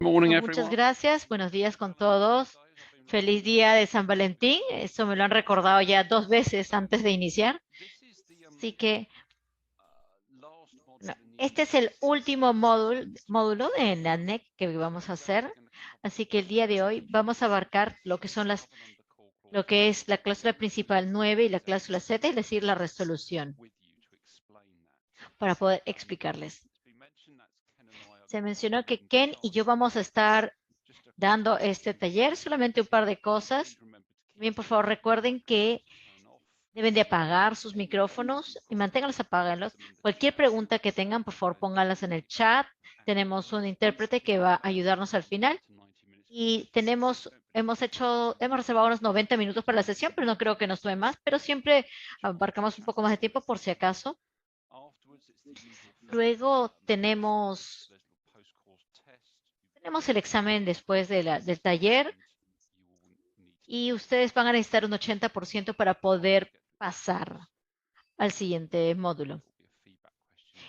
Morning, Muchas everyone. gracias. Buenos días con todos. Feliz día de San Valentín. Eso me lo han recordado ya 2 veces antes de iniciar. Así que este es el último módulo en la NEC que vamos a hacer. Así que el día de hoy vamos a abarcar lo que es la cláusula principal 9 y la cláusula 7, es decir, la resolución, para poder explicarles. Se mencionó que Ken y yo vamos a estar dando este taller, solamente un par de cosas. Bien, por favor, recuerden que deben de apagar sus micrófonos y manténganlos apagados. Cualquier pregunta que tengan, por favor, pónganlas en el chat. Tenemos un intérprete que va a ayudarnos al final. Y hemos reservado unos 90 minutos para la sesión, pero no creo que nos tome más, pero siempre abarcamos un poco más de tiempo por si acaso. Luego tenemos el examen después del taller y ustedes van a necesitar un 80% para poder pasar al siguiente módulo.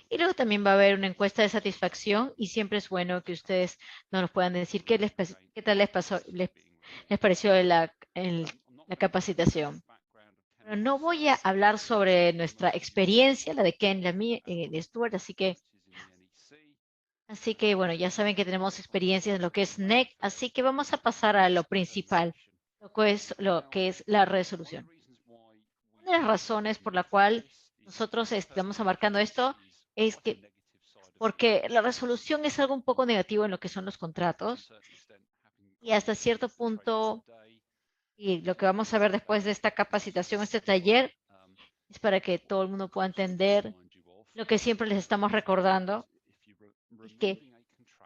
Y luego también va a haber una encuesta de satisfacción y siempre es bueno que ustedes nos puedan decir qué tal les pasó, les pareció la capacitación. Pero no voy a hablar sobre nuestra experiencia, la de Ken, la mía, de Stuart, así que bueno, ya saben que tenemos experiencias en lo que es NEC, así que vamos a pasar a lo principal, lo que es la resolución. Una de las razones por la cual nosotros estamos abarcando esto es que porque la resolución es algo un poco negativo en lo que son los contratos y hasta cierto punto, y lo que vamos a ver después de esta capacitación, este taller, es para que todo el mundo pueda entender lo que siempre les estamos recordando, es que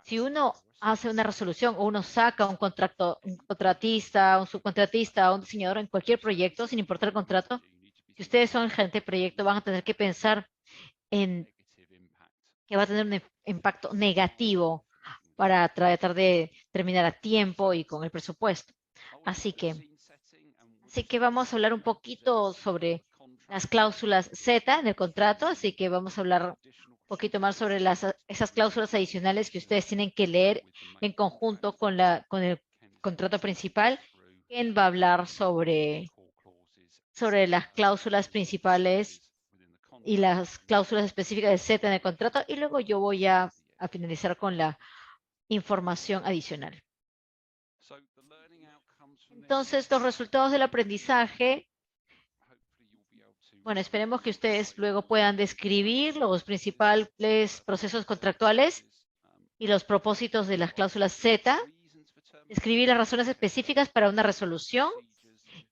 si uno hace una resolución o uno saca un contratista, un subcontratista, un diseñador en cualquier proyecto, sin importar el contrato, si ustedes son el gerente de proyecto, van a tener que pensar en que va a tener un impacto negativo para tratar de terminar a tiempo y con el presupuesto. Así que vamos a hablar un poquito sobre las cláusulas Z del contrato, así que vamos a hablar un poquito más sobre esas cláusulas adicionales que ustedes tienen que leer en conjunto con el contrato principal. ¿Quién va a hablar sobre las cláusulas principales y las cláusulas específicas de Z en el contrato? Y luego yo voy a finalizar con la información adicional. Entonces, los resultados del aprendizaje, bueno, esperemos que ustedes luego puedan describir los principales procesos contractuales y los propósitos de las cláusulas Z, describir las razones específicas para una resolución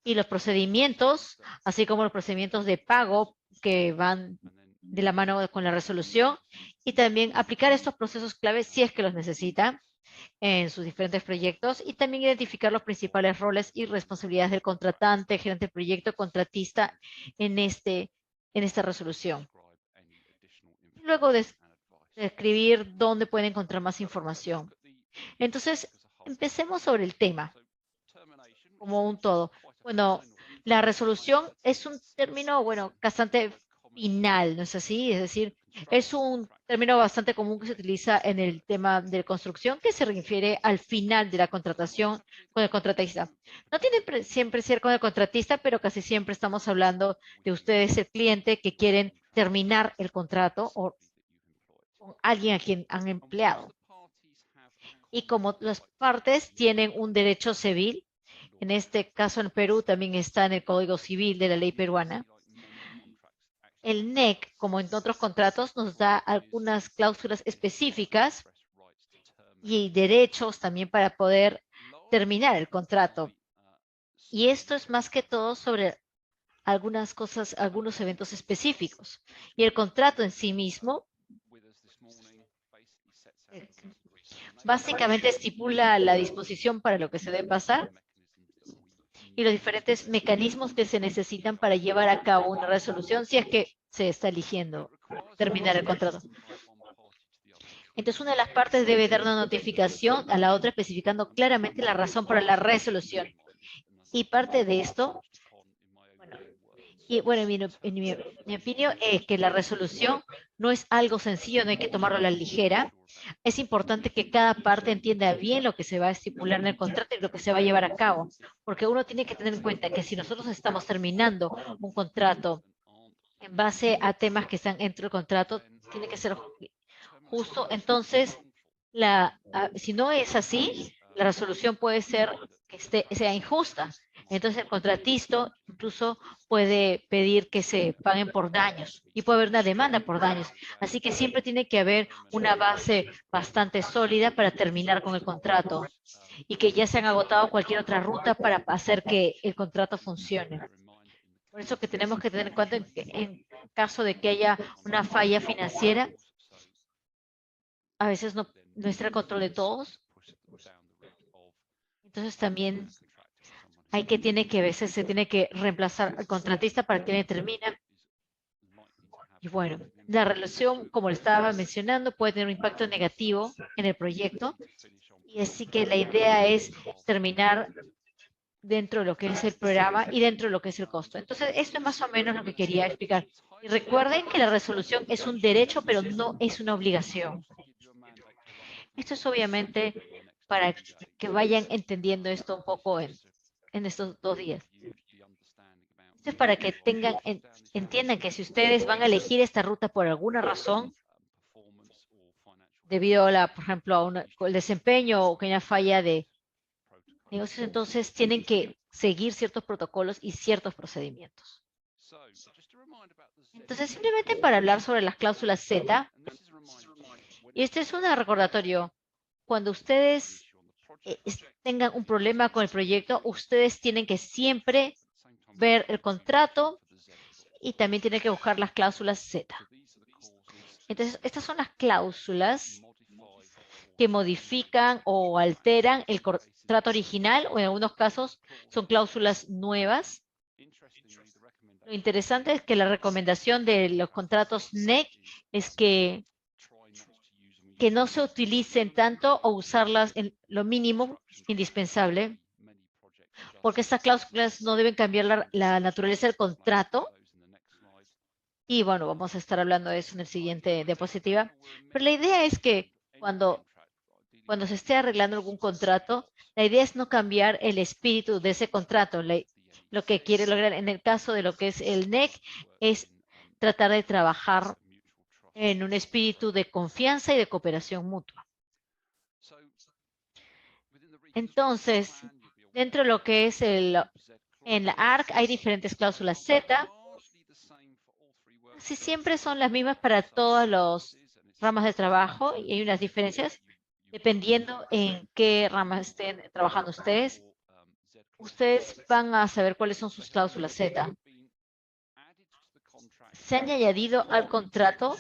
y los procedimientos, así como los procedimientos de pago que van de la mano con la resolución, y también aplicar estos procesos claves si es que los necesitan en sus diferentes proyectos, y también identificar los principales roles y responsabilidades del contratante, gerente de proyecto, contratista en esta resolución. Luego describir dónde pueden encontrar más información. Entonces, empecemos sobre el tema como un todo. Bueno, la resolución es un término, bueno, bastante final, ¿no es así? Es decir, es un término bastante común que se utiliza en el tema de construcción que se refiere al final de la contratación con el contratista. No tiene siempre ser con el contratista, pero casi siempre estamos hablando de ustedes, el cliente, que quieren terminar el contrato o con alguien a quien han empleado. Y como las partes tienen un derecho civil, en este caso en Perú también está en el Código Civil de la ley peruana, el NEC, como en otros contratos, nos da algunas cláusulas específicas y derechos también para poder terminar el contrato. Y esto es más que todo sobre algunas cosas, algunos eventos específicos. Y el contrato en sí mismo básicamente estipula la disposición para lo que se debe pasar y los diferentes mecanismos que se necesitan para llevar a cabo una resolución si es que se está eligiendo terminar el contrato. Entonces, una de las partes debe dar una notificación a la otra especificando claramente la razón para la resolución. Y parte de esto, bueno, Y bueno, mi opinión es que la resolución no es algo sencillo, no hay que tomarlo a la ligera. Es importante que cada parte entienda bien lo que se va a estipular en el contrato y lo que se va a llevar a cabo, porque uno tiene que tener en cuenta que si nosotros estamos terminando un contrato en base a temas que están dentro del contrato, tiene que ser justo. Entonces, si no es así, la resolución puede ser que sea injusta. Entonces, el contratista incluso puede pedir que se paguen por daños y puede haber una demanda por daños. Así que siempre tiene que haber una base bastante sólida para terminar con el contrato y que ya se han agotado cualquier otra ruta para hacer que el contrato funcione. Por eso que tenemos que tener en cuenta en caso de que haya una falla financiera, a veces no está el control de todos. Entonces también tiene que a veces se tiene que reemplazar al contratista para que le termine. Y bueno, la relación, como le estaba mencionando, puede tener un impacto negativo en el proyecto. Y así que la idea es terminar dentro de lo que es el programa y dentro de lo que es el costo. Entonces, esto es más o menos lo que quería explicar. Y recuerden que la resolución es un derecho, pero no es una obligación. Esto es obviamente para que vayan entendiendo esto un poco en estos 2 días. Esto es para que entiendan que si ustedes van a elegir esta ruta por alguna razón, debido por ejemplo, a el desempeño o que haya falla de negocios, entonces tienen que seguir ciertos protocolos y ciertos procedimientos. Entonces, simplemente para hablar sobre las cláusulas Z, y este es un recordatorio, cuando ustedes tengan un problema con el proyecto, ustedes tienen que siempre ver el contrato y también tienen que buscar las cláusulas Z. Entonces, estas son las cláusulas que modifican o alteran el contrato original o en algunos casos son cláusulas nuevas. Lo interesante es que la recomendación de los contratos NEC es que no se utilicen tanto o usarlas en lo mínimo indispensable, porque estas cláusulas no deben cambiar la naturaleza del contrato. Y bueno, vamos a estar hablando de eso en el siguiente diapositiva. Pero la idea es que cuando se esté arreglando algún contrato, la idea es no cambiar el espíritu de ese contrato. Lo que quiere lograr en el caso de lo que es el NEC es tratar de trabajar en un espíritu de confianza y de cooperación mutua. Entonces, dentro de lo que es en la ARC hay diferentes cláusulas Z. Si siempre son las mismas para todas las ramas de trabajo y hay unas diferencias dependiendo en qué ramas estén trabajando ustedes. Ustedes van a saber cuáles son sus cláusulas Z. Se han añadido al contrato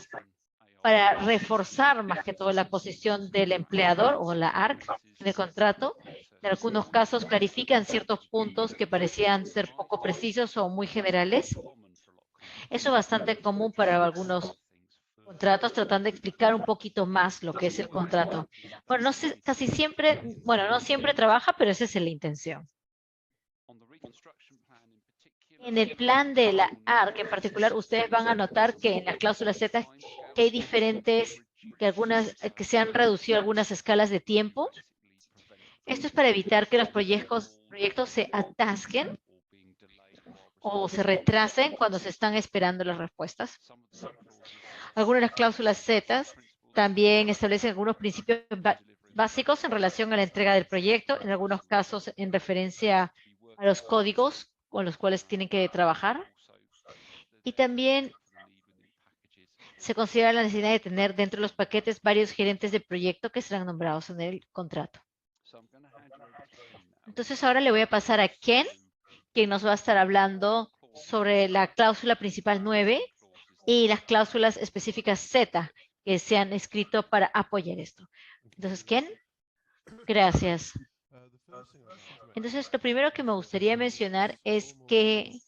para reforzar más que todo la posición del empleador o la ARC en el contrato. En algunos casos clarifican ciertos puntos que parecían ser poco precisos o muy generales. Eso es bastante común para algunos contratos, tratando de explicar un poquito más lo que es el contrato. Bueno, no sé, casi siempre, bueno, no siempre trabaja, pero esa es la intención. En el plan de la ARC en particular, ustedes van a notar que en la cláusula Z que hay diferentes, que se han reducido algunas escalas de tiempo. Esto es para evitar que los proyectos se atasquen o se retrasen cuando se están esperando las respuestas. Algunas de las cláusulas Z también establecen algunos principios básicos en relación a la entrega del proyecto, en algunos casos en referencia a los códigos con los cuales tienen que trabajar. Y también se considera la necesidad de tener dentro de los paquetes varios gerentes de proyecto que serán nombrados en el contrato. Entonces ahora le voy a pasar a Ken, quien nos va a estar hablando sobre la cláusula principal 9 y las cláusulas específicas Z que se han escrito para apoyar esto. Entonces, Ken, gracias. Entonces, lo primero que me gustaría mencionar es que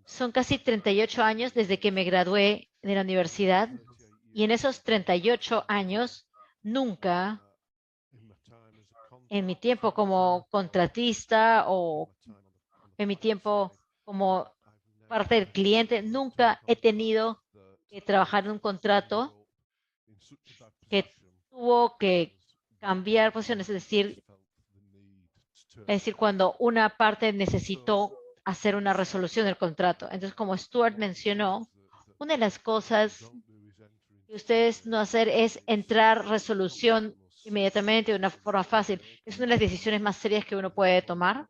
son casi 38 años desde que me gradué de la universidad y en esos 38 años nunca en mi tiempo como contratista o en mi tiempo como parte del cliente. Nunca he tenido que trabajar en un contrato que tuvo que cambiar posiciones, es decir, cuando una parte necesitó hacer una resolución del contrato. Entonces, como Stuart mencionó, una de las cosas que ustedes no hacer es entrar resolución inmediatamente de una forma fácil. Es una de las decisiones más serias que uno puede tomar,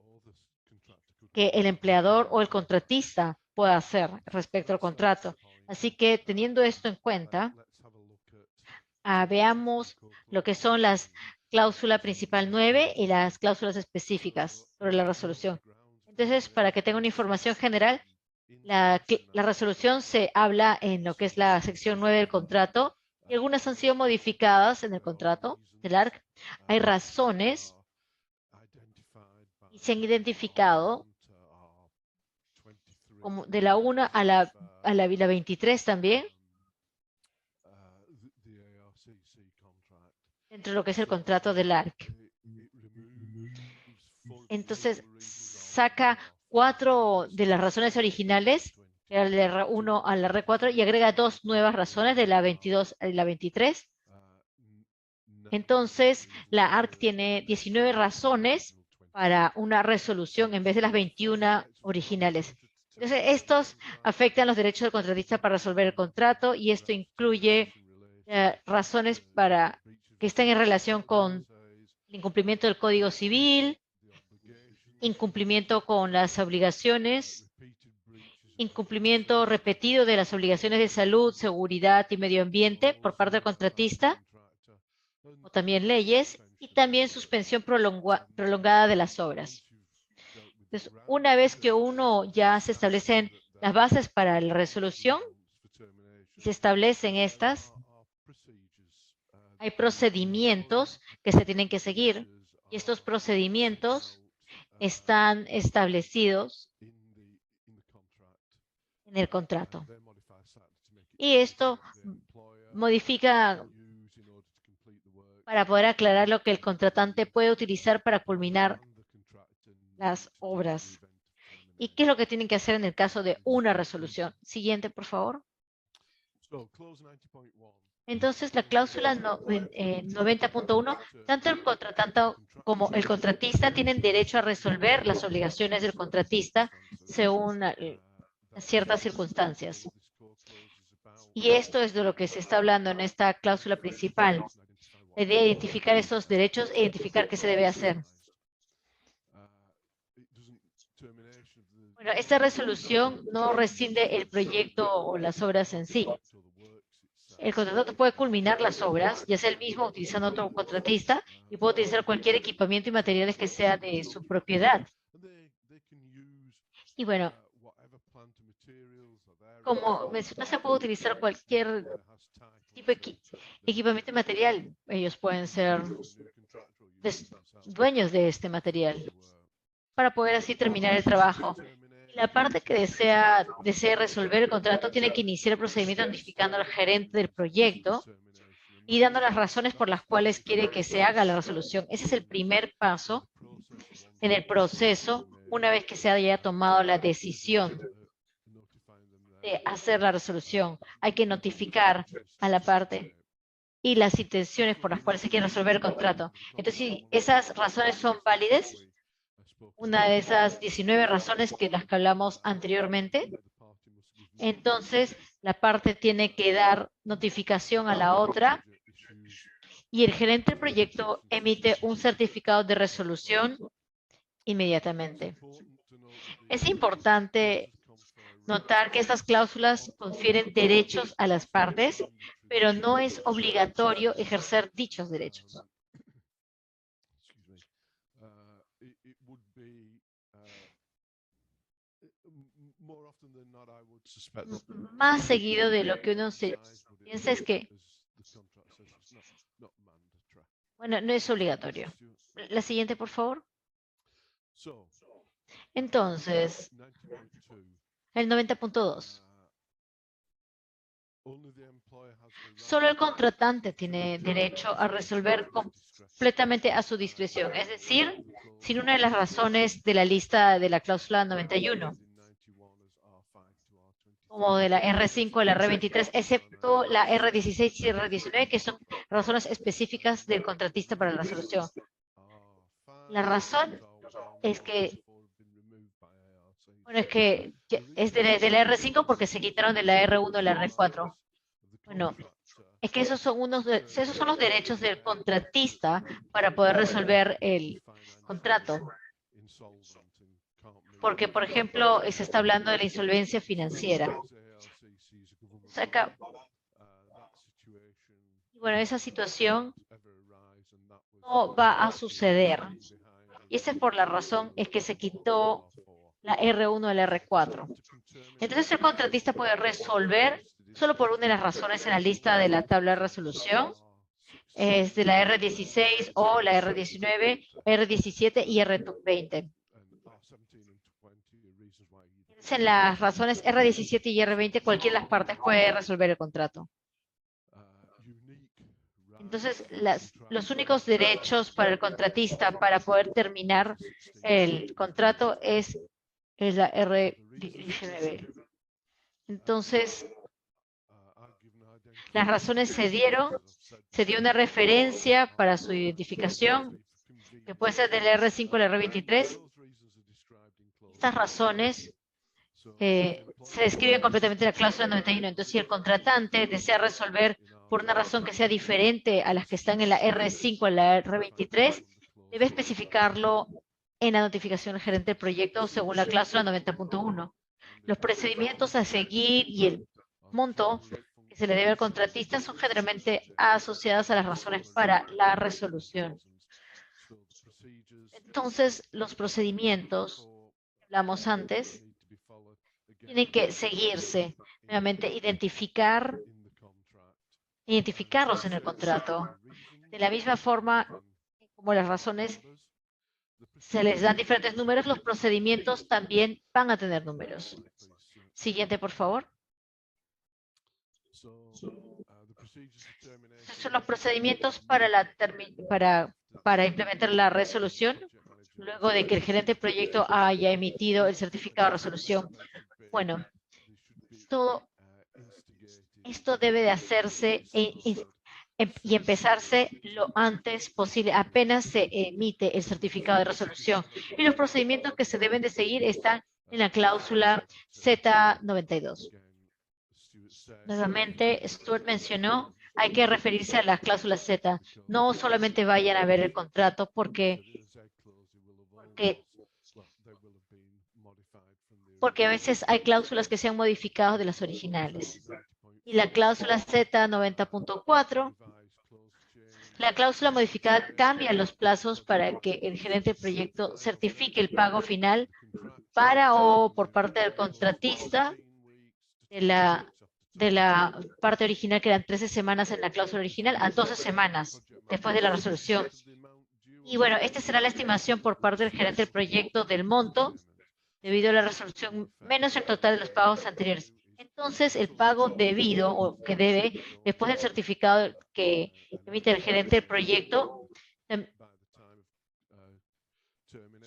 que el empleador o el contratista pueda hacer respecto al contrato. Así que teniendo esto en cuenta, veamos lo que son las cláusulas principal 9 y las cláusulas específicas sobre la resolución. Entonces, para que tenga una información general, la resolución se habla en lo que es la sección 9 del contrato y algunas han sido modificadas en el contrato del ARC. Hay razones y se han identificado como de la 1 a la 23 también, dentro de lo que es el contrato del ARC. Entonces, saca 4 de las razones originales, que era el R1 al R4, y agrega 2 nuevas razones de la 22 a la 23. Entonces, la ARC tiene 19 razones para una resolución en vez de las 21 originales. Entonces, estos afectan los derechos del contratista para resolver el contrato y esto incluye razones para que estén en relación con el incumplimiento del Código Civil, incumplimiento con las obligaciones, incumplimiento repetido de las obligaciones de salud, seguridad y medio ambiente por parte del contratista, o también leyes, y también suspensión prolongada de las obras. Entonces, una vez que uno ya se establecen las bases para la resolución, se establecen estas, hay procedimientos que se tienen que seguir, y estos procedimientos están establecidos en el contrato. Y esto modifica para poder aclarar lo que el contratante puede utilizar para culminar las obras. ¿Y qué es lo que tienen que hacer en el caso de una resolución? Siguiente, por favor. Entonces, la cláusula 90.1, tanto el contratante como el contratista tienen derecho a resolver las obligaciones del contratista según ciertas circunstancias. Y esto es de lo que se está hablando en esta cláusula principal. La idea de identificar esos derechos e identificar qué se debe hacer. Bueno, esta resolución no rescinde el proyecto o las obras en sí. El contratante puede culminar las obras, ya sea el mismo utilizando otro contratista, y puede utilizar cualquier equipamiento y materiales que sea de su propiedad. Y bueno, como mencioné, se puede utilizar cualquier tipo de equipamiento y material. Ellos pueden ser dueños de este material para poder así terminar el trabajo. La parte que desea resolver el contrato tiene que iniciar el procedimiento notificando al gerente del proyecto y dando las razones por las cuales quiere que se haga la resolución. Ese es el primer paso en el proceso, una vez que se haya tomado la decisión de hacer la resolución. Hay que notificar a la parte y las intenciones por las cuales se quiere resolver el contrato. Entonces, si esas razones son válidas, una de esas 19 razones que las que hablamos anteriormente, entonces la parte tiene que dar notificación a la otra y el gerente del proyecto emite un certificado de resolución inmediatamente. Es importante notar que estas cláusulas confieren derechos a las partes, pero no es obligatorio ejercer dichos derechos. Más seguido de lo que uno se piensa es que, bueno, no es obligatorio. La siguiente, por favor. Entonces, el 90.2. Solo el contratante tiene derecho a resolver completamente a su discreción, es decir, sin una de las razones de la lista de la cláusula 91. como de la R5, la R23, excepto la R16 y R19, que son razones específicas del contratista para la resolución. La razón es que, bueno, es que es de la R5 porque se quitaron de la R1 y la R4. Bueno, es que esos son esos son los derechos del contratista para poder resolver el contrato. Porque, por ejemplo, se está hablando de la insolvencia financiera. Bueno, esa situación no va a suceder. Y esa es por la razón es que se quitó la R1 y la R4. Entonces el contratista puede resolver solo por una de las razones en la lista de la tabla de resolución. Es de la R16 o la R19, R17 y R20. En las razones R17 y R20, cualquiera de las partes puede resolver el contrato. Entonces, los únicos derechos para el contratista para poder terminar el contrato es la R19. Entonces, las razones se dio una referencia para su identificación, que puede ser del R5 al R23. Estas razones se describen completamente en la cláusula 91. Entonces, si el contratante desea resolver por una razón que sea diferente a las que están en la R5 o en la R23, debe especificarlo en la notificación del gerente del proyecto según la cláusula 90.1. Los procedimientos a seguir y el monto que se le debe al contratista son generalmente asociadas a las razones para la resolución. Entonces, los procedimientos que hablamos antes tienen que seguirse. Nuevamente, identificarlos en el contrato. De la misma forma como las razones se les dan diferentes números, los procedimientos también van a tener números. Siguiente, por favor. Estos son los procedimientos para implementar la resolución luego de que el gerente de proyecto haya emitido el certificado de resolución. Bueno, todo esto debe de hacerse y empezarse lo antes posible, apenas se emite el certificado de resolución. Y los procedimientos que se deben de seguir están en la cláusula Z92. Nuevamente, Stuart mencionó, hay que referirse a las cláusulas Z. No solamente vayan a ver el contrato porque a veces hay cláusulas que se han modificado de las originales. Y la cláusula Z90.4, la cláusula modificada cambia los plazos para que el gerente de proyecto certifique el pago final para o por parte del contratista de la parte original, que eran 13 semanas en la cláusula original, a 12 semanas después de la resolución. Y bueno, esta será la estimación por parte del gerente del proyecto del monto debido a la resolución menos el total de los pagos anteriores. Entonces, el pago debido o que debe, después del certificado que emite el gerente del proyecto,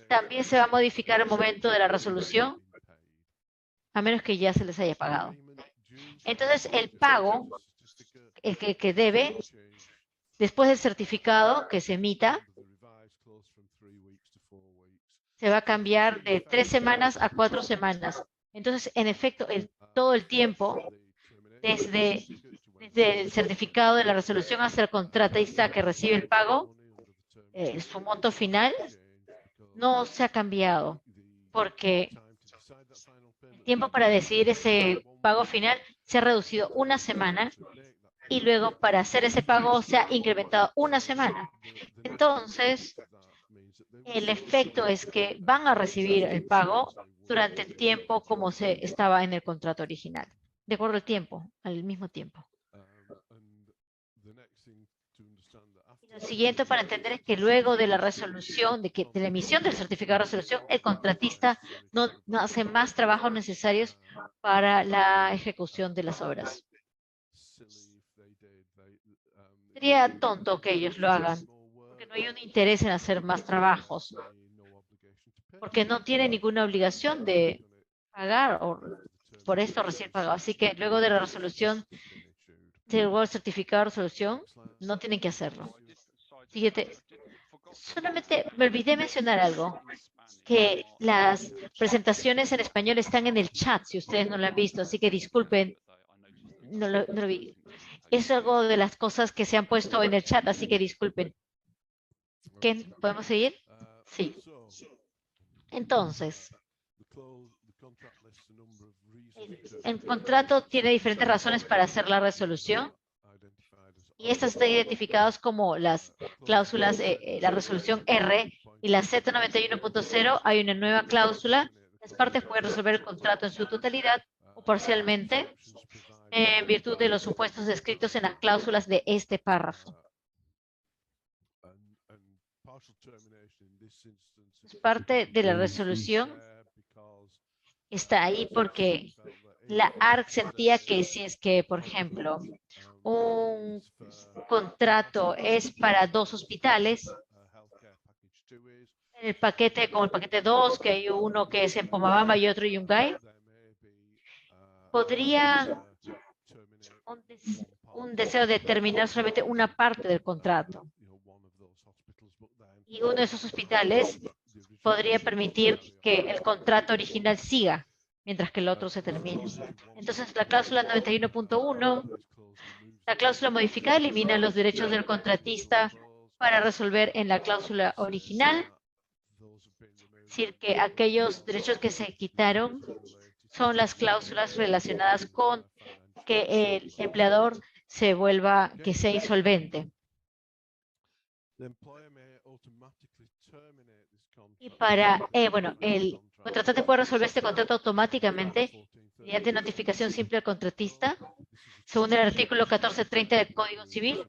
también se va a modificar al momento de la resolución, a menos que ya se les haya pagado. Entonces, el pago, el que debe, después del certificado que se emita, se va a cambiar de 3 semanas a 4 semanas. Entonces, en efecto, todo el tiempo, desde el certificado de la resolución hasta el contratista que recibe el pago, su monto final, no se ha cambiado, porque el tiempo para decidir ese pago final se ha reducido 1 semana y luego para hacer ese pago se ha incrementado 1 semana. Entonces, el efecto es que van a recibir el pago durante el tiempo como se estaba en el contrato original, de acuerdo al tiempo, al mismo tiempo. Lo siguiente para entender es que luego de la resolución, de la emisión del certificado de resolución, el contratista no hace más trabajos necesarios para la ejecución de las obras. Sería tonto que ellos lo hagan, porque no hay un interés en hacer más trabajos, porque no tienen ninguna obligación de pagar por esto recién pagado. Así que luego de la resolución, luego del certificado de resolución, no tienen que hacerlo. Siguiente. Solamente me olvidé mencionar algo, que las presentaciones en español están en el chat, si ustedes no lo han visto, así que disculpen, no lo vi. Es algo de las cosas que se han puesto en el chat, así que disculpen. ¿Ken, podemos seguir? Sí. Entonces, el contrato tiene diferentes razones para hacer la resolución y estas están identificadas como las cláusulas, la resolución R y la Z91.0. Hay una nueva cláusula. Las partes pueden resolver el contrato en su totalidad o parcialmente en virtud de los supuestos descritos en las cláusulas de este párrafo. Parte de la resolución está ahí porque la ARC sentía que si es que, por ejemplo, un contrato es para 2 hospitales, el paquete, como el paquete 2, que hay uno que es en Pomabamba y otro en Yungay, podría un deseo de terminar solamente una parte del contrato. Y uno de esos hospitales podría permitir que el contrato original siga, mientras que el otro se termine. Entonces, la cláusula 91.1, la cláusula modificada elimina los derechos del contratista para resolver en la cláusula original. Es decir, que aquellos derechos que se quitaron son las cláusulas relacionadas con que el empleador que sea insolvente. Y el contratante puede resolver este contrato automáticamente mediante notificación simple al contratista, según el artículo 1430 del Código Civil.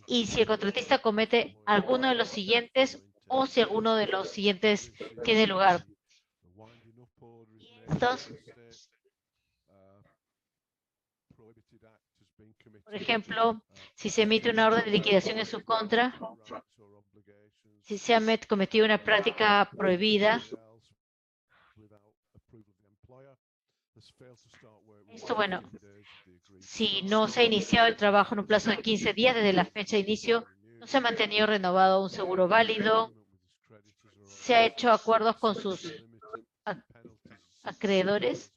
Y si el contratista comete alguno de los siguientes o si alguno de los siguientes tiene lugar. Estos, por ejemplo, si se emite una orden de liquidación en su contra, si se ha cometido una práctica prohibida, esto, si no se ha iniciado el trabajo en un plazo de 15 días desde la fecha de inicio, no se ha mantenido renovado un seguro válido, se ha hecho acuerdos con sus acreedores.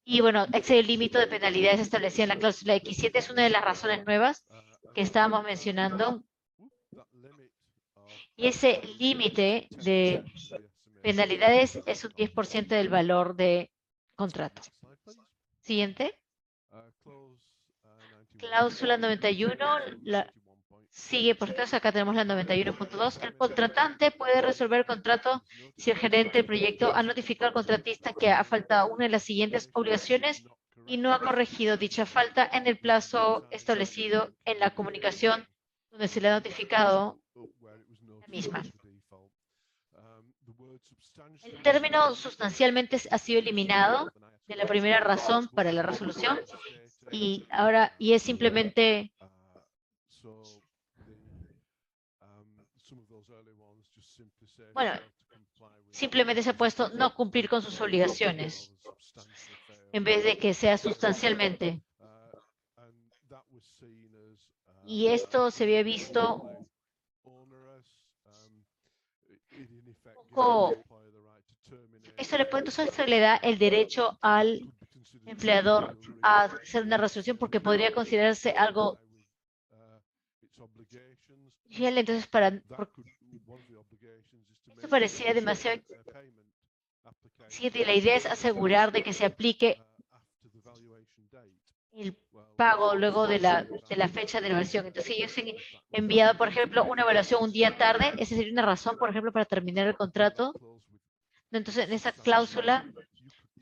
Y excede el límite de penalidades establecidas en la cláusula X7. Es una de las razones nuevas que estábamos mencionando. Y ese límite de penalidades es un 10% del valor de contrato. Siguiente. Cláusula 91. Sigue por caso, acá tenemos la 91.2. El contratante puede resolver el contrato si el gerente del proyecto ha notificado al contratista que ha faltado una de las siguientes obligaciones y no ha corregido dicha falta en el plazo establecido en la comunicación donde se le ha notificado la misma. El término sustancialmente ha sido eliminado de la primera razón para la resolución y es simplemente simplemente se ha puesto no cumplir con sus obligaciones en vez de que sea sustancialmente. Y esto se había visto Esto le da el derecho al empleador a hacer una resolución porque podría considerarse algo. Entonces, esto parecía demasiado. Sí, la idea es asegurar de que se aplique el pago luego de la fecha de evaluación. Entonces, si ellos han enviado, por ejemplo, una evaluación un día tarde, esa sería una razón, por ejemplo, para terminar el contrato. Entonces, en esa cláusula,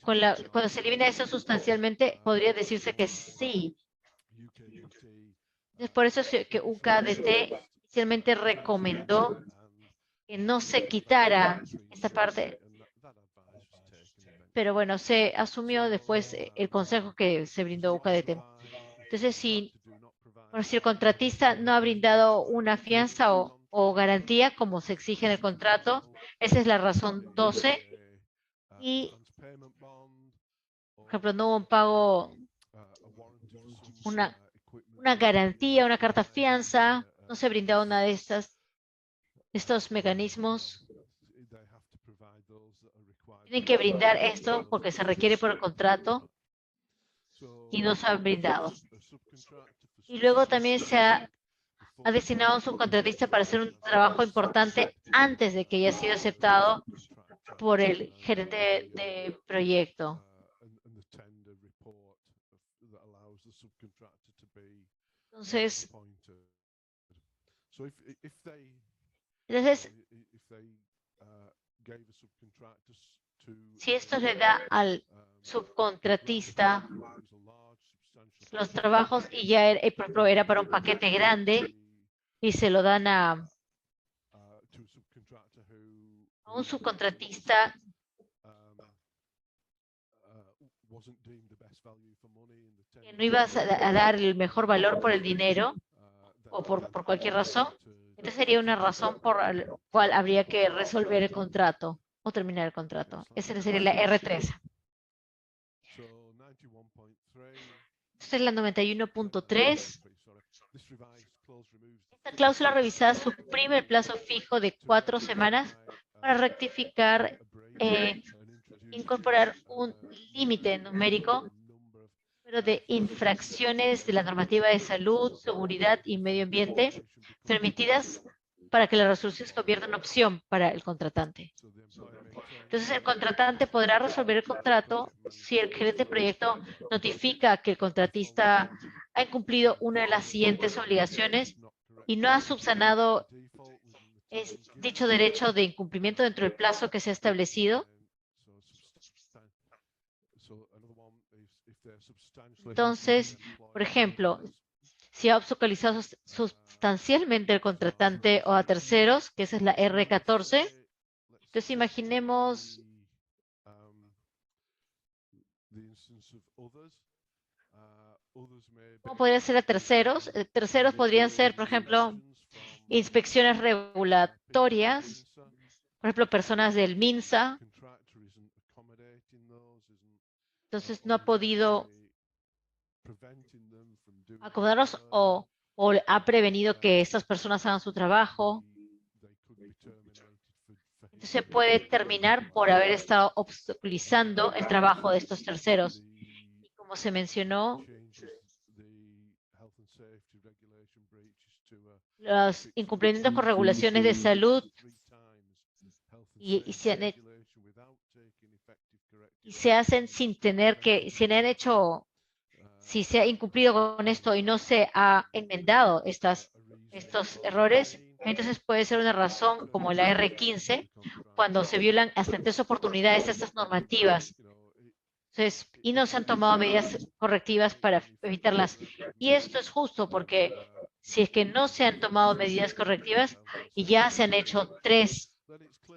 cuando se elimina eso sustancialmente, podría decirse que sí. Es por eso que UKDT inicialmente recomendó que no se quitara esta parte. Pero se asumió después el consejo que se brindó UKDT. Entonces, si el contratista no ha brindado una fianza o garantía como se exige en el contrato, esa es la razón 12. Y, por ejemplo, no hubo un pago, una garantía, una carta fianza, no se brindaba una de estos mecanismos. Tienen que brindar esto porque se requiere por el contrato y no se han brindado. Y luego también se ha designado un subcontratista para hacer un trabajo importante antes de que haya sido aceptado por el gerente de proyecto. Entonces, si esto le da al subcontratista los trabajos y ya por ejemplo, era para un paquete grande y se lo dan a un subcontratista que no iba a dar el mejor valor por el dinero o por cualquier razón, entonces sería una razón por la cual habría que resolver el contrato o terminar el contrato. Esa sería la R3. Esta es la 91.3. Esta cláusula revisada suprime el plazo fijo de 4 semanas para rectificar, incorporar un límite numérico pero de infracciones de la normativa de salud, seguridad y medio ambiente permitidas para que la resolución se convierta en opción para el contratante. Entonces, el contratante podrá resolver el contrato si el gerente de proyecto notifica que el contratista ha incumplido una de las siguientes obligaciones y no ha subsanado dicho derecho de incumplimiento dentro del plazo que se ha establecido. Entonces, por ejemplo, si ha obstaculizado sustancialmente el contratante o a terceros, que esa es la R14. Entonces imaginemos cómo podría ser a terceros. Terceros podrían ser, por ejemplo, inspecciones regulatorias, por ejemplo, personas del MINSA. Entonces no ha podido acomodarlos o ha prevenido que estas personas hagan su trabajo. Entonces se puede terminar por haber estado obstaculizando el trabajo de estos terceros. Y como se mencionó, los incumplimientos con regulaciones de salud y se hacen sin tener que, si se ha incumplido con esto y no se ha enmendado estos errores, entonces puede ser una razón como la R15, cuando se violan hasta en 3 oportunidades estas normativas. Entonces, y no se han tomado medidas correctivas para evitarlas. Y esto es justo porque si es que no se han tomado medidas correctivas y ya se han hecho 3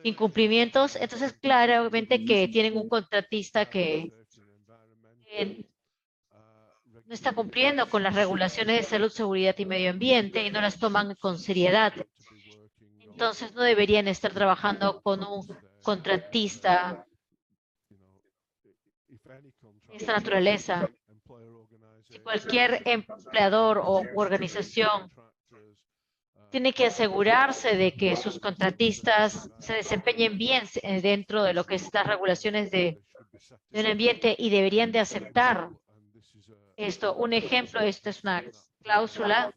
incumplimientos, entonces claramente que tienen un contratista que no está cumpliendo con las regulaciones de salud, seguridad y medio ambiente y no las toman con seriedad. Entonces no deberían estar trabajando con un contratista de esta naturaleza. Si cualquier empleador o organización tiene que asegurarse de que sus contratistas se desempeñen bien dentro de lo que es las regulaciones de un ambiente y deberían de aceptar esto. Un ejemplo, esta es una cláusula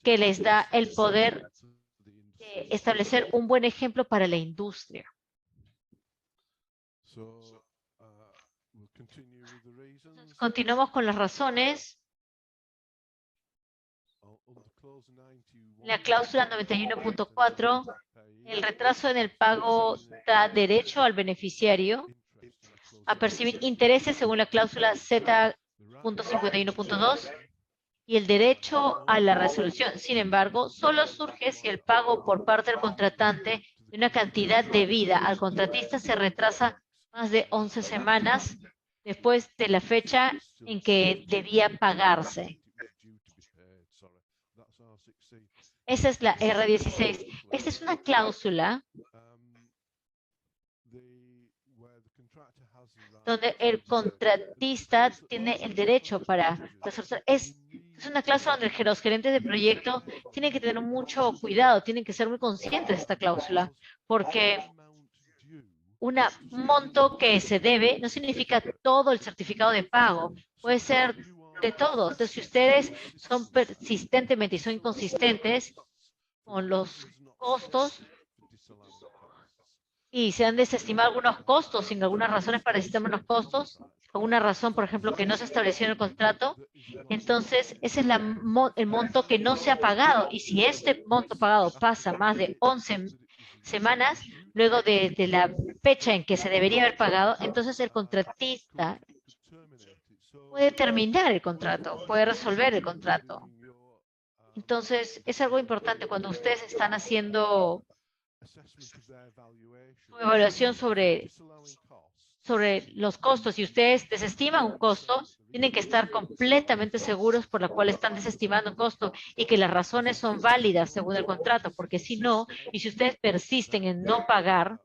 que les da el poder de establecer un buen ejemplo para la industria. Continuamos con las razones. La cláusula 91.4, el retraso en el pago da derecho al beneficiario a percibir intereses según la cláusula Z.51.2 y el derecho a la resolución. Sin embargo, solo surge si el pago por parte del contratante de una cantidad debida al contratista se retrasa más de 11 semanas después de la fecha en que debía pagarse. Esa es la R16. Esta es una cláusula donde el contratista tiene el derecho para resolver. Es una cláusula donde los gerentes de proyecto tienen que tener mucho cuidado, tienen que ser muy conscientes de esta cláusula, porque un monto que se debe no significa todo el certificado de pago, puede ser de todo. Entonces, si ustedes son persistentemente y son inconsistentes con los costos y se han desestimado algunos costos sin algunas razones para desestimar los costos, por una razón, por ejemplo, que no se estableció en el contrato, entonces ese es el monto que no se ha pagado. Y si este monto pagado pasa más de 11 semanas, luego de la fecha en que se debería haber pagado, entonces el contratista puede terminar el contrato, puede resolver el contrato. Entonces, es algo importante cuando ustedes están haciendo su evaluación sobre los costos. Si ustedes desestiman un costo, tienen que estar completamente seguros por la cual están desestimando un costo y que las razones son válidas según el contrato, porque si no, y si ustedes persisten en no pagar,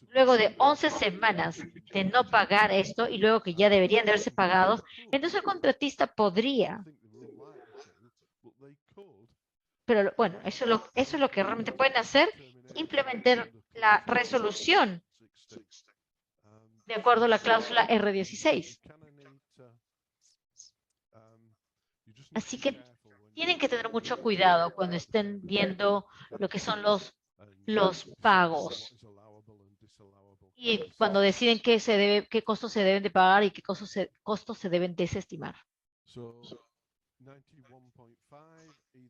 luego de 11 semanas de no pagar esto y luego que ya deberían de haberse pagado, entonces el contratista podría, pero bueno, eso es lo que realmente pueden hacer, implementar la resolución de acuerdo a la cláusula R16. Así que tienen que tener mucho cuidado cuando estén viendo lo que son los pagos y cuando deciden qué costos se deben de pagar y qué costos se deben desestimar.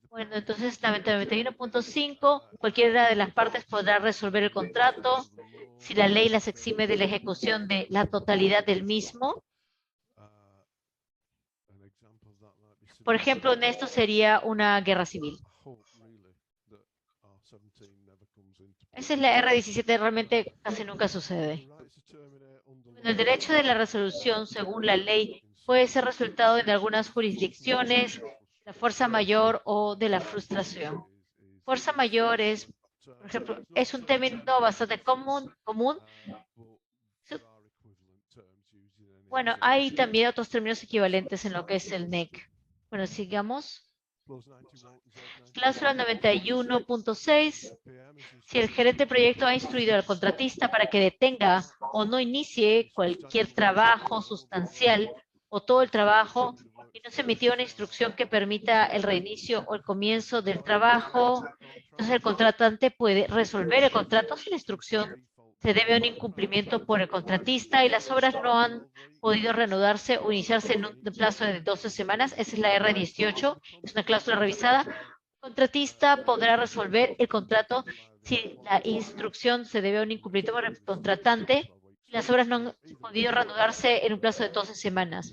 Bueno, entonces la 91.5, cualquiera de las partes podrá resolver el contrato si la ley las exime de la ejecución de la totalidad del mismo. Por ejemplo, en esto sería una guerra civil. Esa es la R17, realmente casi nunca sucede. El derecho de la resolución, según la ley, puede ser resultado en algunas jurisdicciones, la fuerza mayor o de la frustración. Fuerza mayor es, por ejemplo, es un término bastante común. Bueno, hay también otros términos equivalentes en lo que es el NEC. Bueno, sigamos. Cláusula 91.6. Si el gerente de proyecto ha instruido al contratista para que detenga o no inicie cualquier trabajo sustancial o todo el trabajo y no se emitió una instrucción que permita el reinicio o el comienzo del trabajo, entonces el contratante puede resolver el contrato sin instrucción. Se debe a un incumplimiento por el contratista y las obras no han podido reanudarse o iniciarse en un plazo de 12 semanas. Esa es la R18, es una cláusula revisada. El contratista podrá resolver el contrato si la instrucción se debe a un incumplimiento por el contratante y las obras no han podido reanudarse en un plazo de 12 semanas.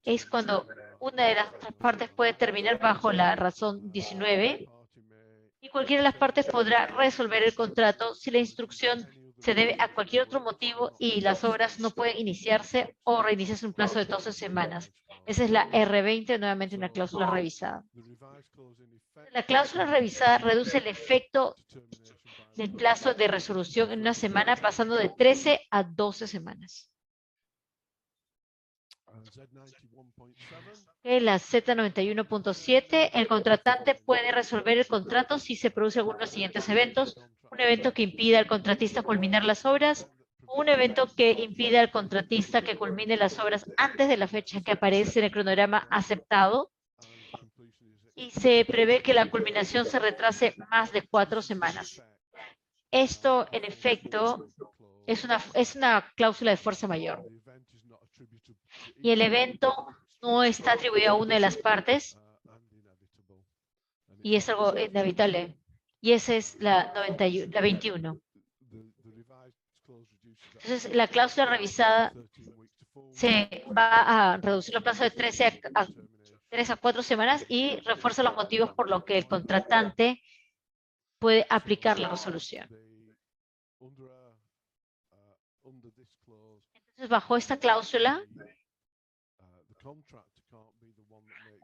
Es cuando una de las partes puede terminar bajo la razón 19 y cualquiera de las partes podrá resolver el contrato si la instrucción se debe a cualquier otro motivo y las obras no pueden iniciarse o reiniciarse en un plazo de 12 semanas. Esa es la R20, nuevamente una cláusula revisada. La cláusula revisada reduce el efecto del plazo de resolución en una semana, pasando de 13 a 12 semanas. La Z91.7, el contratante puede resolver el contrato si se produce alguno de los siguientes eventos: un evento que impida al contratista culminar las obras, o un evento que impida al contratista que culmine las obras antes de la fecha que aparece en el cronograma aceptado, y se prevé que la culminación se retrase más de 4 semanas. Esto, en efecto, es una cláusula de fuerza mayor. Y el evento no está atribuido a una de las partes y es algo inevitable. Y esa es la 21. Entonces, la cláusula revisada se va a reducir el plazo de 3 a 4 semanas y refuerza los motivos por los que el contratante puede aplicar la resolución. Entonces, bajo esta cláusula,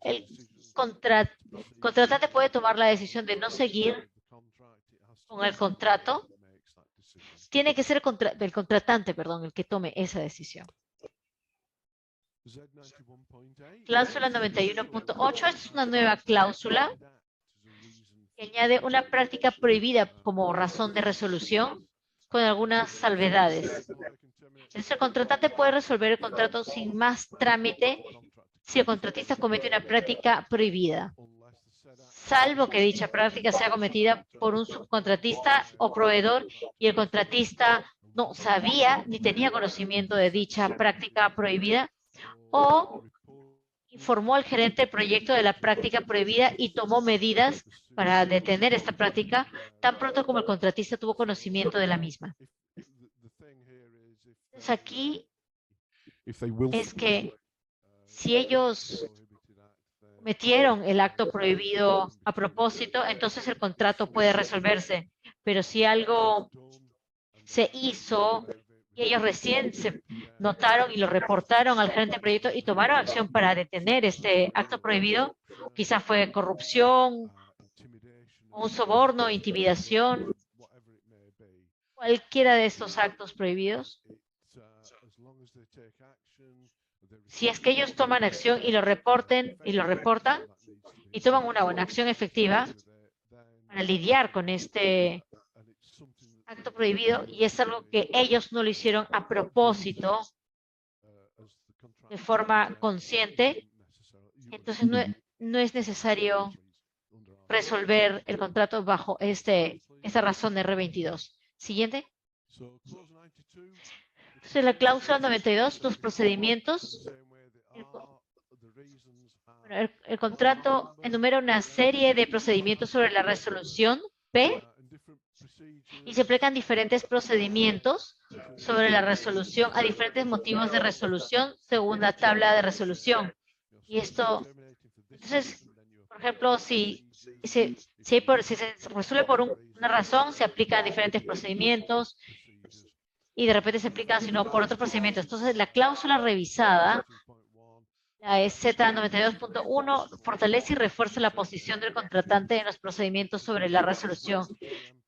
el contratante puede tomar la decisión de no seguir con el contrato tiene que ser el contratante, perdón, el que tome esa decisión. Cláusula 91.8 es una nueva cláusula que añade una práctica prohibida como razón de resolución con algunas salvedades. El contratante puede resolver el contrato sin más trámite si el contratista comete una práctica prohibida, salvo que dicha práctica sea cometida por un subcontratista o proveedor y el contratista no sabía ni tenía conocimiento de dicha práctica prohibida, o informó al gerente del proyecto de la práctica prohibida y tomó medidas para detener esta práctica tan pronto como el contratista tuvo conocimiento de la misma. Entonces aquí es que si ellos cometieron el acto prohibido a propósito, entonces el contrato puede resolverse. Pero si algo se hizo y ellos recién se notaron y lo reportaron al gerente de proyecto y tomaron acción para detener este acto prohibido, quizás fue corrupción, un soborno, intimidación, cualquiera de estos actos prohibidos. Si es que ellos toman acción y lo reportan y toman una buena acción efectiva para lidiar con este acto prohibido, y es algo que ellos no lo hicieron a propósito, de forma consciente, entonces no es necesario resolver el contrato bajo esta razón de R22. Siguiente. Entonces, la cláusula 92, los procedimientos. El contrato enumera una serie de procedimientos sobre la resolución P y se aplican diferentes procedimientos sobre la resolución a diferentes motivos de resolución según la tabla de resolución. Y esto, entonces, por ejemplo, si se resuelve por una razón, se aplican diferentes procedimientos y de repente se aplican, sino por otros procedimientos. Entonces, la cláusula revisada, la Z92.1, fortalece y refuerza la posición del contratante en los procedimientos sobre la resolución.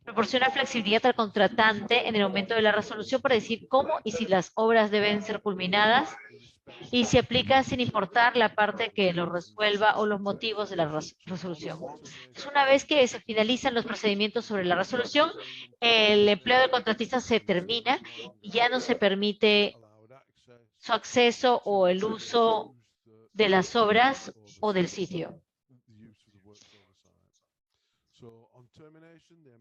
Proporciona flexibilidad al contratante en el momento de la resolución para decir cómo y si las obras deben ser culminadas, y se aplica sin importar la parte que lo resuelva o los motivos de la resolución. Entonces, una vez que se finalizan los procedimientos sobre la resolución, el empleo del contratista se termina y ya no se permite su acceso o el uso de las obras o del sitio.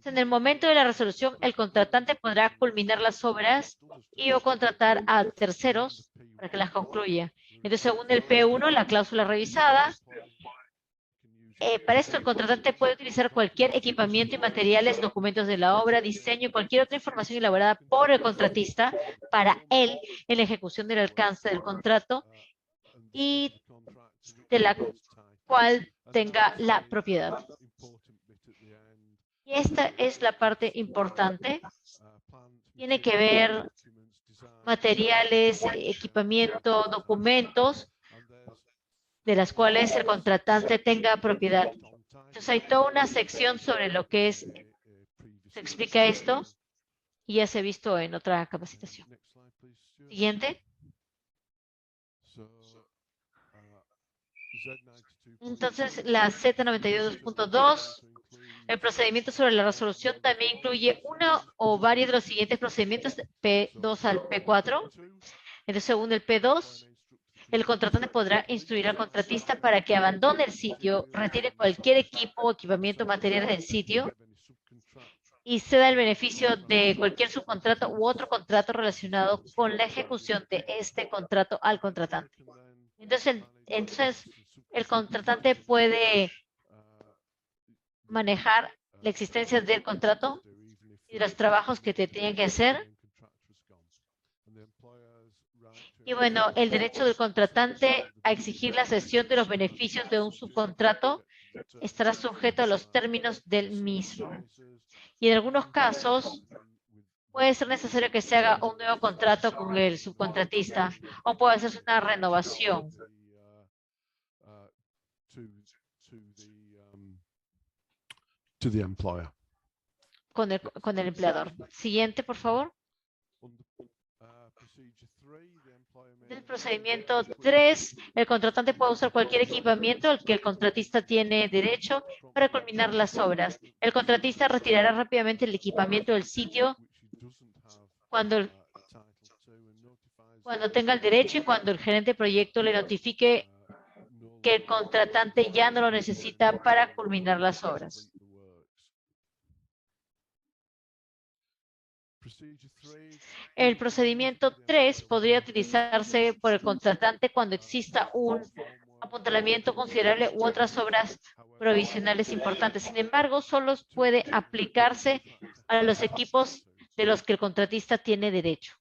En el momento de la resolución, el contratante podrá culminar las obras y o contratar a terceros para que las concluya. Entonces, según el P1, la cláusula revisada, para esto el contratante puede utilizar cualquier equipamiento y materiales, documentos de la obra, diseño y cualquier otra información elaborada por el contratista para él en la ejecución del alcance del contrato y de la cual tenga la propiedad. Y esta es la parte importante. Tiene que ver materiales, equipamiento, documentos de las cuales el contratante tenga propiedad. Entonces hay toda una sección sobre lo que es, se explica esto y ya se ha visto en otra capacitación. Siguiente. Entonces la Z92.2, el procedimiento sobre la resolución también incluye uno o varios de los siguientes procedimientos de P2 al P4. Entonces, según el P2, el contratante podrá instruir al contratista para que abandone el sitio, retire cualquier equipo o equipamiento material del sitio y ceda el beneficio de cualquier subcontrato u otro contrato relacionado con la ejecución de este contrato al contratante. Entonces el contratante puede manejar la existencia del contrato y de los trabajos que te tienen que hacer. Y bueno, el derecho del contratante a exigir la cesión de los beneficios de un subcontrato estará sujeto a los términos del mismo. Y en algunos casos puede ser necesario que se haga un nuevo contrato con el subcontratista o puede hacerse una renovación. To the employer. con el empleador. Siguiente, por favor. El procedimiento 3, el contratante puede usar cualquier equipamiento al que el contratista tiene derecho para culminar las obras. El contratista retirará rápidamente el equipamiento del sitio cuando tenga el derecho y cuando el gerente de proyecto le notifique que el contratante ya no lo necesita para culminar las obras. El procedimiento 3 podría utilizarse por el contratante cuando exista un apuntalamiento considerable u otras obras provisionales importantes. Sin embargo, solo puede aplicarse a los equipos de los que el contratista tiene derecho.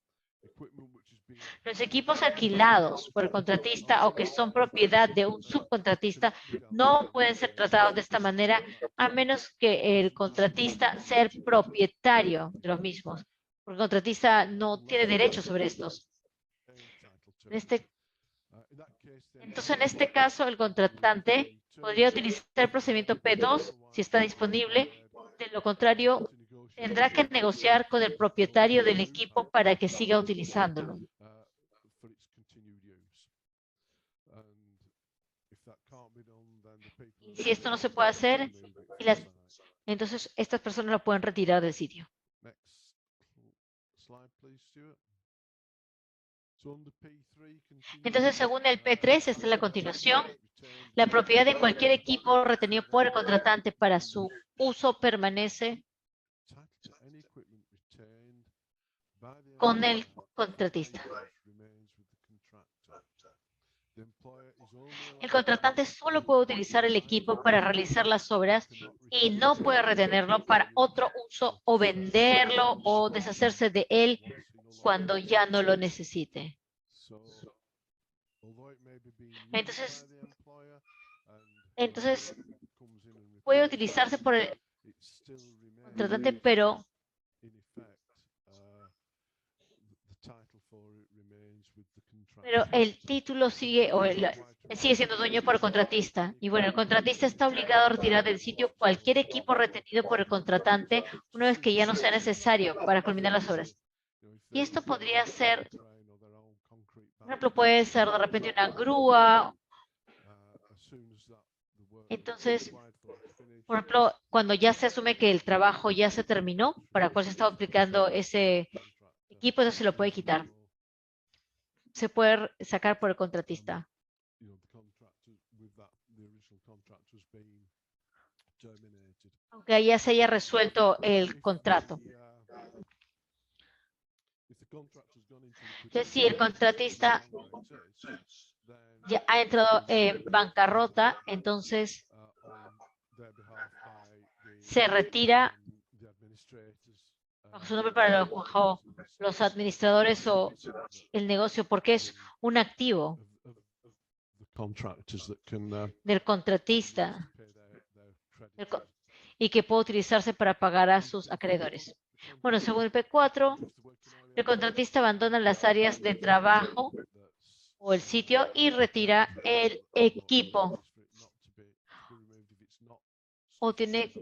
Los equipos alquilados por el contratista o que son propiedad de un subcontratista no pueden ser tratados de esta manera a menos que el contratista sea el propietario de los mismos. Porque el contratista no tiene derecho sobre estos. Entonces, en este caso, el contratante podría utilizar el procedimiento P2 si está disponible. De lo contrario, tendrá que negociar con el propietario del equipo para que siga utilizándolo. Y si esto no se puede hacer, entonces estas personas lo pueden retirar del sitio. Entonces, según el P3, esta es la continuación. La propiedad de cualquier equipo retenido por el contratante para su uso permanece con el contratista. El contratante solo puede utilizar el equipo para realizar las obras y no puede retenerlo para otro uso o venderlo o deshacerse de él cuando ya no lo necesite. Entonces puede utilizarse por el contratante, pero el título sigue, sigue siendo dueño por el contratista. Y bueno, el contratista está obligado a retirar del sitio cualquier equipo retenido por el contratante una vez que ya no sea necesario para culminar las obras. Y esto podría ser, por ejemplo, puede ser de repente una grúa. Entonces, por ejemplo, cuando ya se asume que el trabajo ya se terminó, para el cual se está aplicando ese equipo, eso se lo puede quitar. Se puede sacar por el contratista. Aunque ya se haya resuelto el contrato. Entonces, si el contratista ya ha entrado en bancarrota, entonces se retira bajo su nombre bajo los administradores o el negocio, porque es un activo del contratista y que puede utilizarse para pagar a sus acreedores. Bueno, según el P4, el contratista abandona las áreas de trabajo o el sitio y retira el equipo. O tiene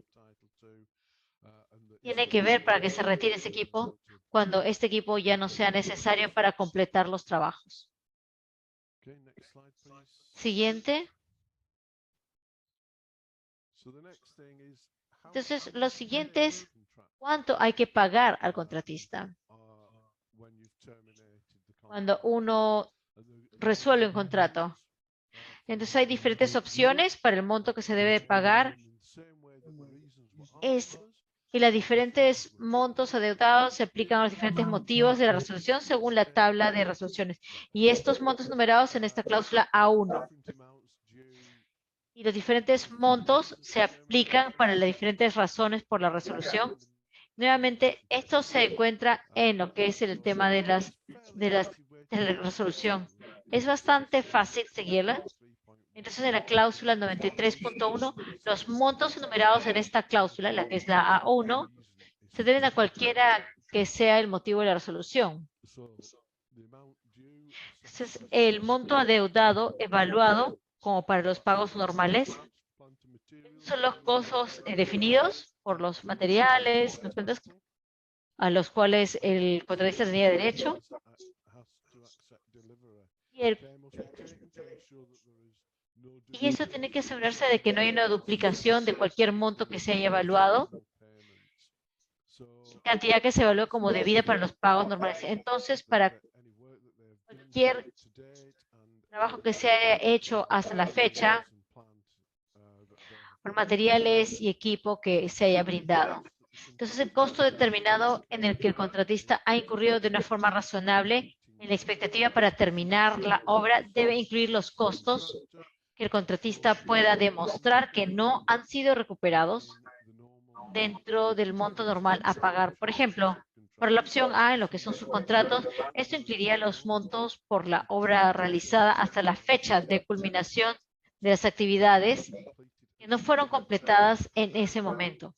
que ver para que se retire ese equipo cuando este equipo ya no sea necesario para completar los trabajos. Siguiente. Entonces, lo siguiente es cuánto hay que pagar al contratista cuando uno resuelve un contrato. Entonces, hay diferentes opciones para el monto que se debe pagar. Y los diferentes montos adeudados se aplican a los diferentes motivos de la resolución según la tabla de resoluciones. Y estos montos numerados en esta cláusula A1. Y los diferentes montos se aplican para las diferentes razones por la resolución. Nuevamente, esto se encuentra en lo que es el tema de la resolución. Es bastante fácil seguirla. Entonces, en la cláusula 93.1, los montos enumerados en esta cláusula, la que es la A1, se deben a cualquiera que sea el motivo de la resolución. Entonces, el monto adeudado evaluado como para los pagos normales son los costos definidos por los materiales, los cuentas a los cuales el contratista tenía derecho. Y eso tiene que asegurarse de que no hay una duplicación de cualquier monto que se haya evaluado, cantidad que se evalúe como debida para los pagos normales. Entonces, para cualquier trabajo que se haya hecho hasta la fecha, por materiales y equipo que se haya brindado. Entonces, el costo determinado en el que el contratista ha incurrido de una forma razonable en la expectativa para terminar la obra debe incluir los costos que el contratista pueda demostrar que no han sido recuperados dentro del monto normal a pagar. Por ejemplo, para la opción A, en lo que son subcontratos, esto incluiría los montos por la obra realizada hasta la fecha de culminación de las actividades que no fueron completadas en ese momento.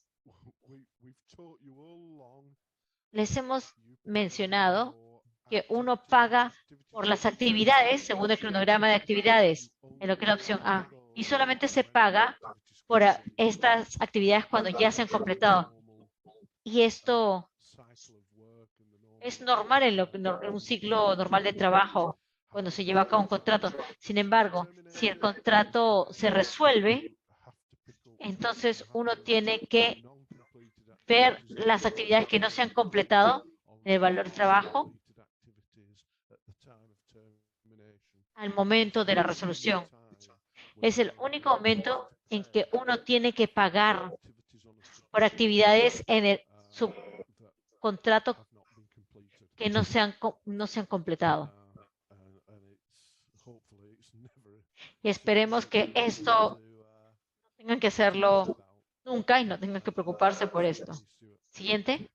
Les hemos mencionado que uno paga por las actividades según el cronograma de actividades, en lo que es la opción A, y solamente se paga por estas actividades cuando ya se han completado. Y esto es normal en un ciclo normal de trabajo cuando se lleva a cabo un contrato. Sin embargo, si el contrato se resuelve, entonces uno tiene que ver las actividades que no se han completado en el valor de trabajo al momento de la resolución. Es el único momento en que uno tiene que pagar por actividades en el subcontrato que no se han completado. Y esperemos que esto no tengan que hacerlo nunca y no tengan que preocuparse por esto. Siguiente.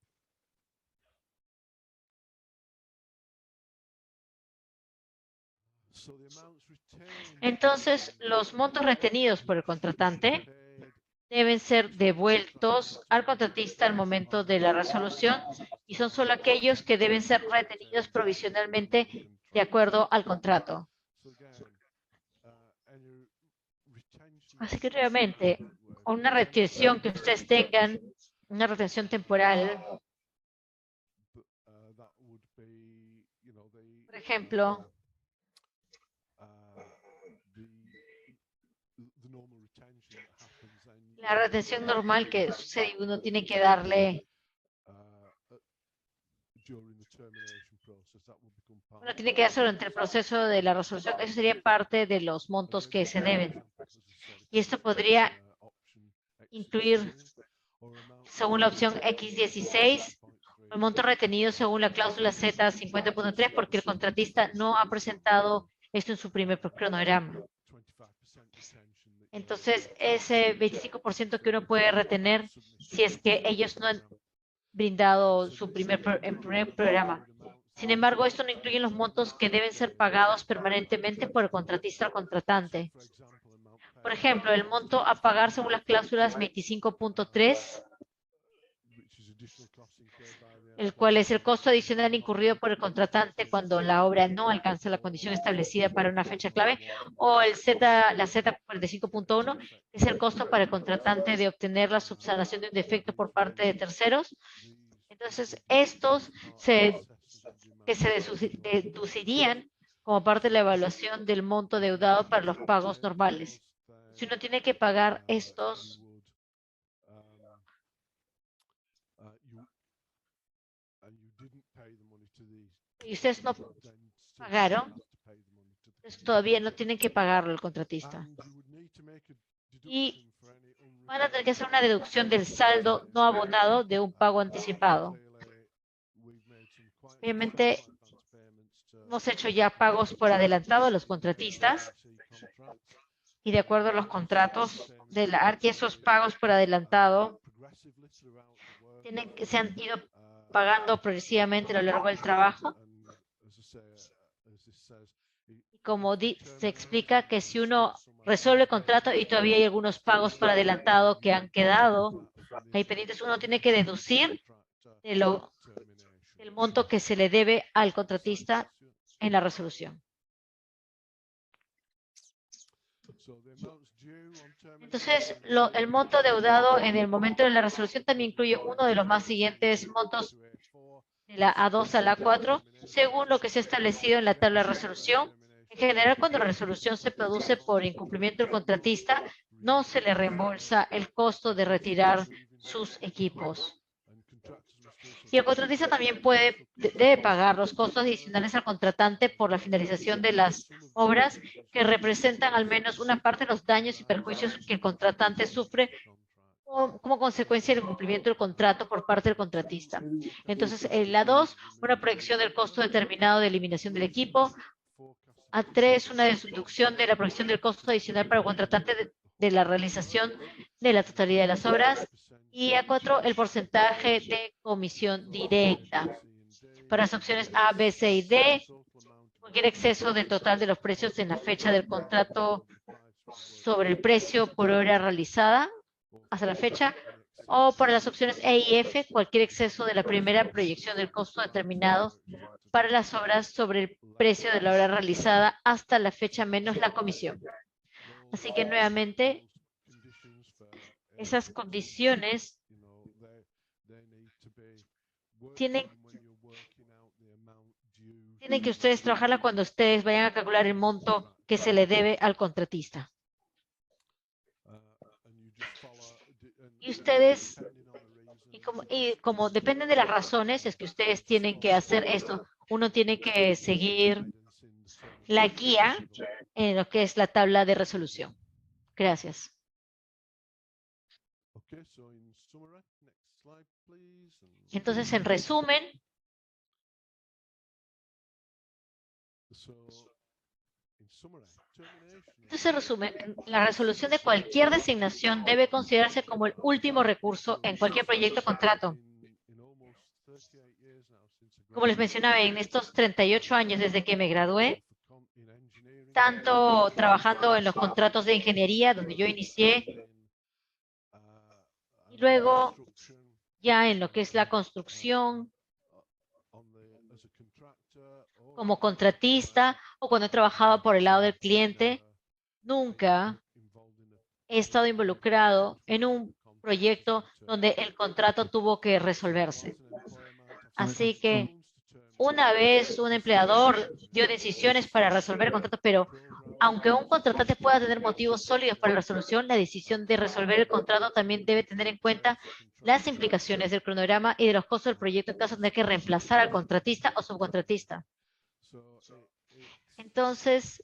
Entonces, los montos retenidos por el contratante deben ser devueltos al contratista al momento de la resolución y son solo aquellos que deben ser retenidos provisionalmente de acuerdo al contrato. Así que realmente, una retención que ustedes tengan, una retención temporal, por ejemplo, la retención normal que sucede y uno tiene que darle, uno tiene que darse durante el proceso de la resolución, eso sería parte de los montos que se deben. Y esto podría incluir, según la opción X16, el monto retenido según la cláusula Z 50.3, porque el contratista no ha presentado esto en su primer cronograma. Entonces, ese 25% que uno puede retener si es que ellos no han brindado su primer programa. Sin embargo, esto no incluye los montos que deben ser pagados permanentemente por el contratista al contratante. Por ejemplo, el monto a pagar según las cláusulas 25.3, el cual es el costo adicional incurrido por el contratante cuando la obra no alcanza la condición establecida para una fecha clave, o la Z45.1, que es el costo para el contratante de obtener la subsanación de un defecto por parte de terceros. Entonces, estos que se deducirían como parte de la evaluación del monto deudado para los pagos normales. Si uno tiene que pagar estos, y ustedes no pagaron, entonces todavía no tienen que pagarlo el contratista. Y van a tener que hacer una deducción del saldo no abonado de un pago anticipado. Obviamente, hemos hecho ya pagos por adelantado a los contratistas y de acuerdo a los contratos de la ARC, esos pagos por adelantado se han ido pagando progresivamente a lo largo del trabajo. Como se explica que si uno resuelve el contrato y todavía hay algunos pagos por adelantado que han quedado ahí pendientes, uno tiene que deducir del monto que se le debe al contratista en la resolución. Entonces, el monto deudado en el momento de la resolución también incluye uno de los más siguientes montos de la A2 a la A4, según lo que se ha establecido en la tabla de resolución. En general, cuando la resolución se produce por incumplimiento del contratista, no se le reembolsa el costo de retirar sus equipos. Y el contratista también debe pagar los costos adicionales al contratante por la finalización de las obras que representan al menos una parte de los daños y perjuicios que el contratante sufre como consecuencia del incumplimiento del contrato por parte del contratista. Entonces, en la 2, una proyección del costo determinado de eliminación del equipo. A3, una deducción de la proyección del costo adicional para el contratante de la realización de la totalidad de las obras. Y A4, el porcentaje de comisión directa. Para las opciones A, B, C y D, cualquier exceso del total de los precios en la fecha del contrato sobre el precio por hora realizada hasta la fecha, o para las opciones E y F, cualquier exceso de la primera proyección del costo determinado para las obras sobre el precio de la hora realizada hasta la fecha menos la comisión. Así que nuevamente, esas condiciones tienen que ustedes trabajarla cuando ustedes vayan a calcular el monto que se le debe al contratista. Y ustedes, como dependen de las razones, es que ustedes tienen que hacer esto. Uno tiene que seguir la guía en lo que es la tabla de resolución. Gracias. Entonces, en resumen, la resolución de cualquier designación debe considerarse como el último recurso en cualquier proyecto o contrato. Como les mencionaba, en estos 38 años desde que me gradué, tanto trabajando en los contratos de ingeniería, donde yo inicié, y luego ya en lo que es la construcción, como contratista o cuando he trabajado por el lado del cliente, nunca he estado involucrado en un proyecto donde el contrato tuvo que resolverse. Así que una vez un empleador dio decisiones para resolver el contrato, pero aunque un contratante pueda tener motivos sólidos para la resolución, la decisión de resolver el contrato también debe tener en cuenta las implicaciones del cronograma y de los costos del proyecto en caso de tener que reemplazar al contratista o subcontratista. Entonces,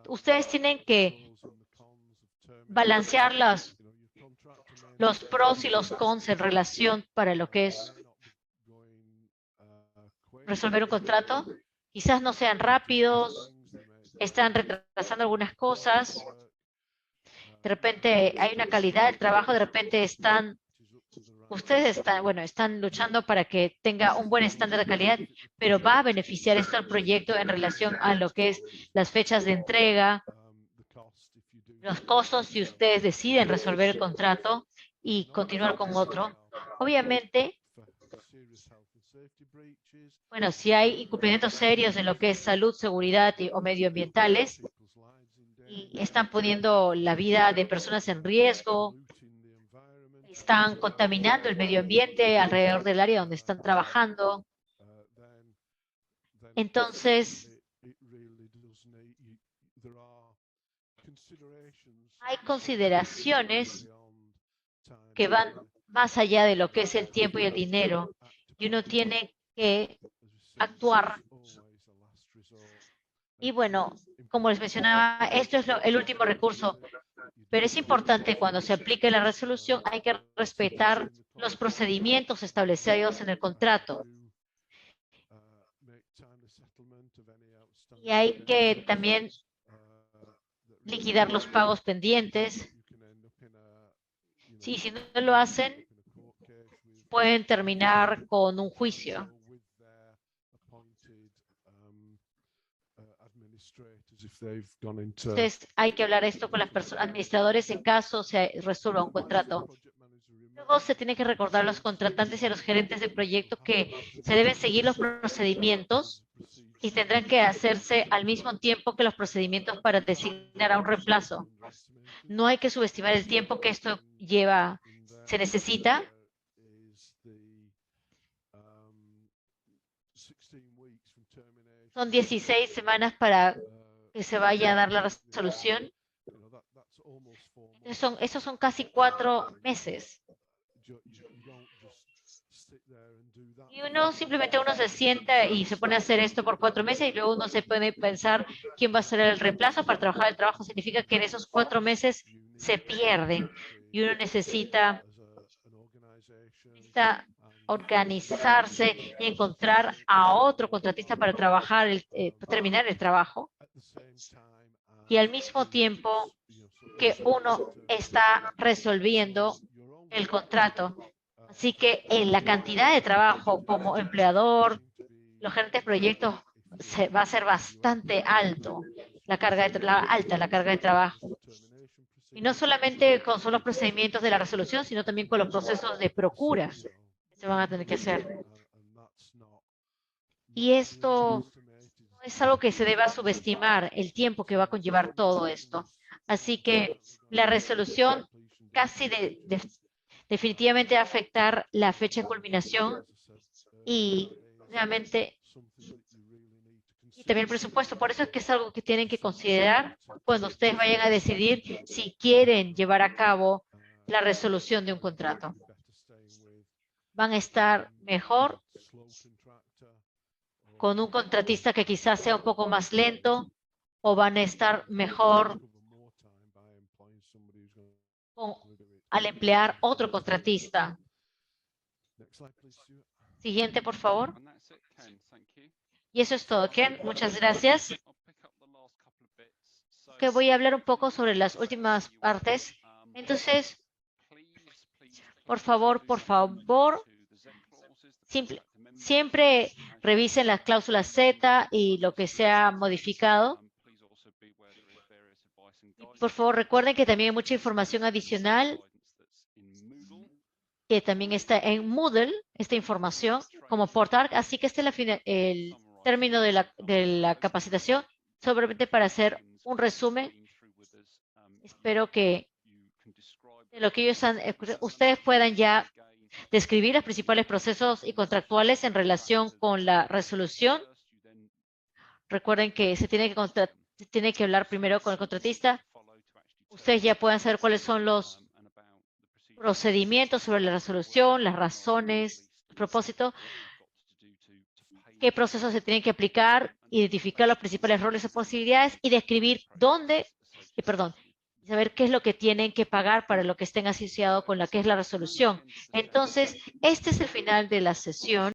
ustedes tienen que balancear los pros y los cons en relación para lo que es resolver un contrato. Quizás no sean rápidos, están retrasando algunas cosas, de repente hay una calidad del trabajo, de repente ustedes están luchando para que tenga un buen estándar de calidad, pero va a beneficiar esto al proyecto en relación a lo que es las fechas de entrega, los costos si ustedes deciden resolver el contrato y continuar con otro. Obviamente, bueno, si hay incumplimientos serios en lo que es salud, seguridad o medioambientales y están poniendo la vida de personas en riesgo, están contaminando el medio ambiente alrededor del área donde están trabajando, entonces hay consideraciones que van más allá de lo que es el tiempo y el dinero, y uno tiene que actuar. Y bueno, como les mencionaba, esto es el último recurso, pero es importante cuando se aplique la resolución, hay que respetar los procedimientos establecidos en el contrato. Y hay que también liquidar los pagos pendientes. Sí, si no lo hacen, pueden terminar con un juicio. Entonces, hay que hablar esto con los administradores en caso se resuelva un contrato. Luego se tiene que recordar a los contratantes y a los gerentes de proyecto que se deben seguir los procedimientos y tendrán que hacerse al mismo tiempo que los procedimientos para designar a un reemplazo. No hay que subestimar el tiempo que esto lleva, se necesita. Son 16 semanas para que se vaya a dar la resolución. Esos son casi 4 meses. Y simplemente uno se sienta y se pone a hacer esto por 4 meses y luego uno se puede pensar quién va a ser el reemplazo para trabajar el trabajo. Significa que en esos 4 meses se pierden y uno necesita organizarse y encontrar a otro contratista para trabajar, terminar el trabajo. Y al mismo tiempo que uno está resolviendo el contrato. Así que en la cantidad de trabajo como empleador, los gerentes de proyectos va a ser bastante alto la carga de trabajo. Y no solamente son los procedimientos de la resolución, sino también con los procesos de procura que se van a tener que hacer. Y esto no es algo que se deba subestimar, el tiempo que va a conllevar todo esto. Así que la resolución casi definitivamente va a afectar la fecha de culminación y realmente y también el presupuesto. Por eso es que es algo que tienen que considerar cuando ustedes vayan a decidir si quieren llevar a cabo la resolución de un contrato. Van a estar mejor con un contratista que quizás sea un poco más lento o van a estar mejor al emplear otro contratista. Siguiente, por favor. Y eso es todo, Ken. Muchas gracias. Que voy a hablar un poco sobre las últimas partes. Entonces, por favor, siempre revisen las cláusulas Z y lo que se ha modificado. Por favor, recuerden que también hay mucha información adicional que también está en Moodle, esta información, como portal. Así que este es el término de la capacitación, solamente para hacer un resumen. Espero que de lo que ustedes puedan ya describir los principales procesos y contractuales en relación con la resolución. Recuerden que se tiene que hablar primero con el contratista. Ustedes ya pueden saber cuáles son los procedimientos sobre la resolución, las razones, el propósito, qué procesos se tienen que aplicar, identificar los principales roles y posibilidades y describir saber qué es lo que tienen que pagar para lo que estén asociado con la que es la resolución. Entonces, este es el final de la sesión.